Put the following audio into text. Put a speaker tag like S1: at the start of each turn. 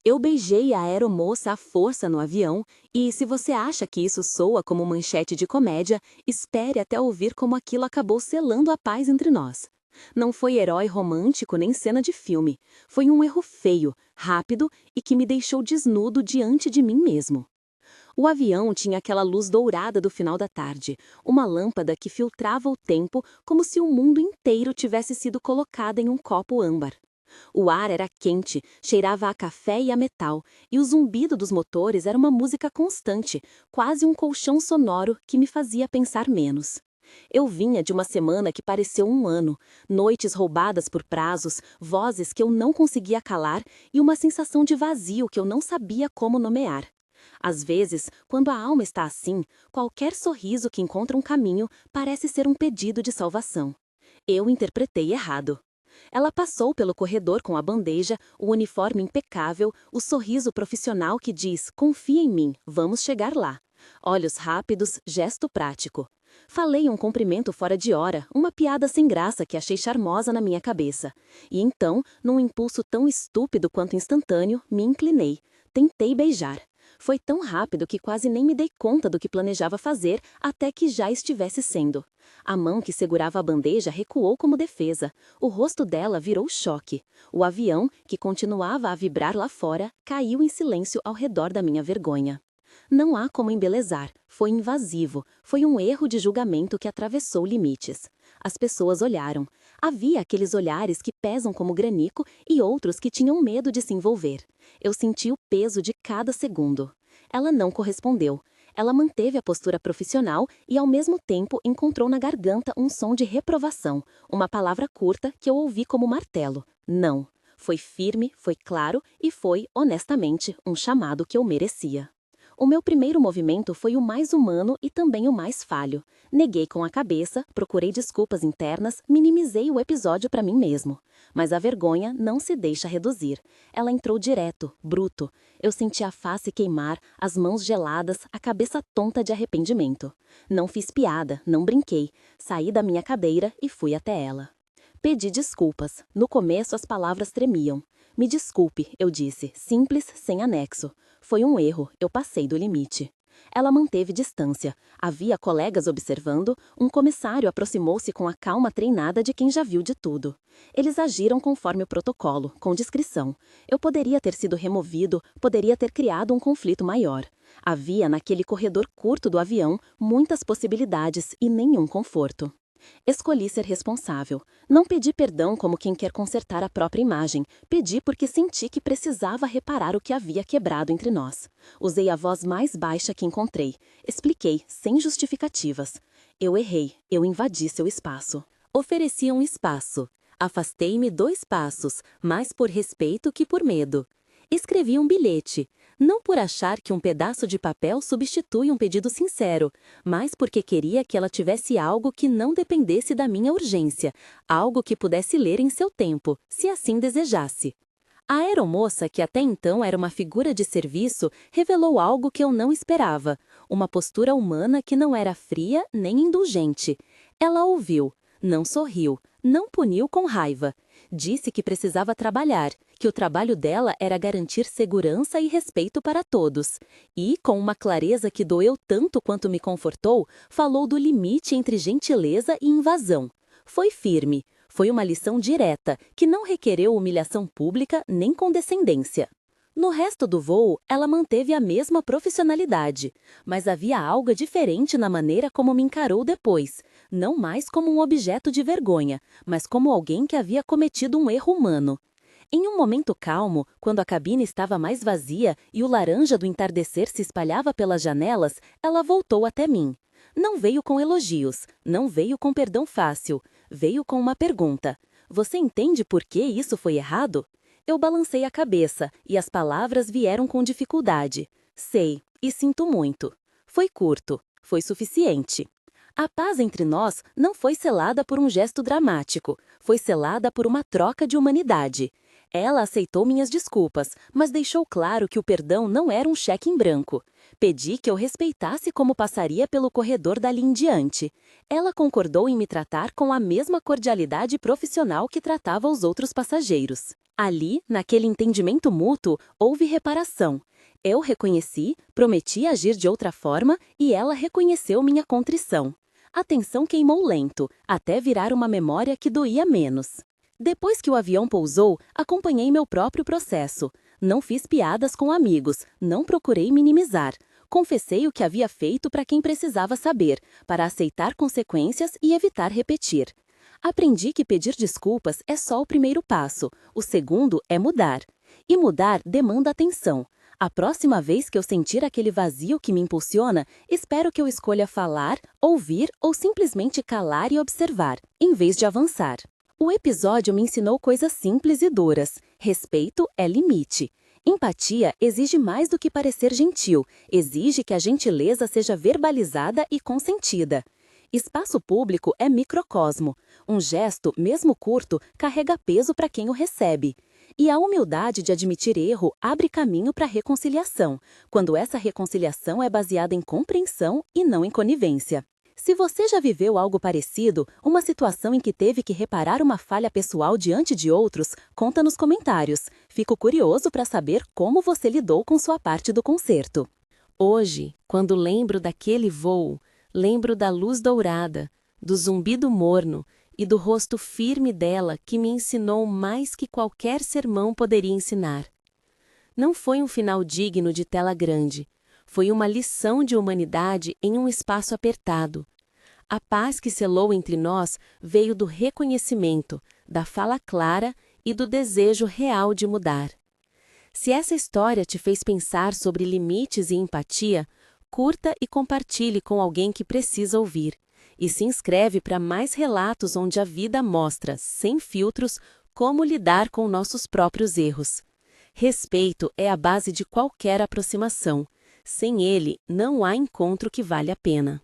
S1: Eu beijei a aeromoça à força no avião e, se você acha que isso soa como manchete de comédia, espere até ouvir como aquilo acabou selando a paz entre nós. Não foi herói romântico nem cena de filme. Foi um erro feio, rápido e que me deixou desnudo diante de mim mesmo. O avião tinha aquela luz dourada do final da tarde, uma lâmpada que filtrava o tempo como se o mundo inteiro tivesse sido colocado em um copo âmbar. O ar era quente, cheirava a café e a metal, e o zumbido dos motores era uma música constante, quase um colchão sonoro que me fazia pensar menos. Eu vinha de uma semana que pareceu um ano, noites roubadas por prazos, vozes que eu não conseguia calar e uma sensação de vazio que eu não sabia como nomear. Às vezes, quando a alma está assim, qualquer sorriso que encontra um caminho parece ser um pedido de salvação. Eu interpretei errado. Ela passou pelo corredor com a bandeja, o uniforme impecável, o sorriso profissional que diz: confia em mim, vamos chegar lá. Olhos rápidos, gesto prático. Falei um cumprimento fora de hora, uma piada sem graça que achei charmosa na minha cabeça. E então, num impulso tão estúpido quanto instantâneo, me inclinei. Tentei beijar. Foi tão rápido que quase nem me dei conta do que planejava fazer até que já estivesse sendo. A mão que segurava a bandeja recuou como defesa. O rosto dela virou choque. O avião, que continuava a vibrar lá fora, caiu em silêncio ao redor da minha vergonha. Não há como embelezar. Foi invasivo. Foi um erro de julgamento que atravessou limites. As pessoas olharam. Havia aqueles olhares que pesam como granico e outros que tinham medo de se envolver. Eu senti o peso de cada segundo. Ela não correspondeu. Ela manteve a postura profissional e, ao mesmo tempo, encontrou na garganta um som de reprovação, uma palavra curta que eu ouvi como martelo. Não. Foi firme, foi claro e foi, honestamente, um chamado que eu merecia. O meu primeiro movimento foi o mais humano e também o mais falho. Neguei com a cabeça, procurei desculpas internas, minimizei o episódio para mim mesmo. Mas a vergonha não se deixa reduzir. Ela entrou direto, bruto. Eu senti a face queimar, as mãos geladas, a cabeça tonta de arrependimento. Não fiz piada, não brinquei. Saí da minha cadeira e fui até ela. Pedi desculpas. No começo as palavras tremiam. Me desculpe, eu disse, simples, sem anexo. Foi um erro, eu passei do limite. Ela manteve distância. Havia colegas observando, um comissário aproximou-se com a calma treinada de quem já viu de tudo. Eles agiram conforme o protocolo, com discrição. Eu poderia ter sido removido, poderia ter criado um conflito maior. Havia naquele corredor curto do avião muitas possibilidades e nenhum conforto. Escolhi ser responsável. Não pedi perdão como quem quer consertar a própria imagem. Pedi porque senti que precisava reparar o que havia quebrado entre nós. Usei a voz mais baixa que encontrei. Expliquei, sem justificativas. Eu errei, eu invadi seu espaço. Ofereci um espaço. Afastei-me 2 passos, mais por respeito que por medo. Escrevi um bilhete, não por achar que um pedaço de papel substitui um pedido sincero, mas porque queria que ela tivesse algo que não dependesse da minha urgência, algo que pudesse ler em seu tempo, se assim desejasse. A aeromoça, que até então era uma figura de serviço, revelou algo que eu não esperava, uma postura humana que não era fria nem indulgente. Ela ouviu, não sorriu, não puniu com raiva. Disse que precisava trabalhar, que o trabalho dela era garantir segurança e respeito para todos. E, com uma clareza que doeu tanto quanto me confortou, falou do limite entre gentileza e invasão. Foi firme. Foi uma lição direta, que não requereu humilhação pública nem condescendência. No resto do voo, ela manteve a mesma profissionalidade, mas havia algo diferente na maneira como me encarou depois, não mais como um objeto de vergonha, mas como alguém que havia cometido um erro humano. Em um momento calmo, quando a cabine estava mais vazia e o laranja do entardecer se espalhava pelas janelas, ela voltou até mim. Não veio com elogios, não veio com perdão fácil, veio com uma pergunta. Você entende por que isso foi errado? Eu balancei a cabeça e as palavras vieram com dificuldade. Sei, e sinto muito. Foi curto, foi suficiente. A paz entre nós não foi selada por um gesto dramático, foi selada por uma troca de humanidade. Ela aceitou minhas desculpas, mas deixou claro que o perdão não era um cheque em branco. Pedi que eu respeitasse como passaria pelo corredor dali em diante. Ela concordou em me tratar com a mesma cordialidade profissional que tratava os outros passageiros. Ali, naquele entendimento mútuo, houve reparação. Eu reconheci, prometi agir de outra forma e ela reconheceu minha contrição. A tensão queimou lento, até virar uma memória que doía menos. Depois que o avião pousou, acompanhei meu próprio processo. Não fiz piadas com amigos, não procurei minimizar. Confessei o que havia feito para quem precisava saber, para aceitar consequências e evitar repetir. Aprendi que pedir desculpas é só o primeiro passo, o segundo é mudar. E mudar demanda atenção. A próxima vez que eu sentir aquele vazio que me impulsiona, espero que eu escolha falar, ouvir ou simplesmente calar e observar, em vez de avançar. O episódio me ensinou coisas simples e duras. Respeito é limite. Empatia exige mais do que parecer gentil, exige que a gentileza seja verbalizada e consentida. Espaço público é microcosmo. Um gesto, mesmo curto, carrega peso para quem o recebe. E a humildade de admitir erro abre caminho para a reconciliação, quando essa reconciliação é baseada em compreensão e não em conivência. Se você já viveu algo parecido, uma situação em que teve que reparar uma falha pessoal diante de outros, conta nos comentários. Fico curioso para saber como você lidou com sua parte do concerto.
S2: Hoje, quando lembro daquele voo, lembro da luz dourada, do zumbido morno e do rosto firme dela que me ensinou mais que qualquer sermão poderia ensinar. Não foi um final digno de tela grande, foi uma lição de humanidade em um espaço apertado. A paz que selou entre nós veio do reconhecimento, da fala clara e do desejo real de mudar. Se essa história te fez pensar sobre limites e empatia, curta e compartilhe com alguém que precisa ouvir. E se inscreve para mais relatos onde a vida mostra, sem filtros, como lidar com nossos próprios erros. Respeito é a base de qualquer aproximação. Sem ele, não há encontro que vale a pena.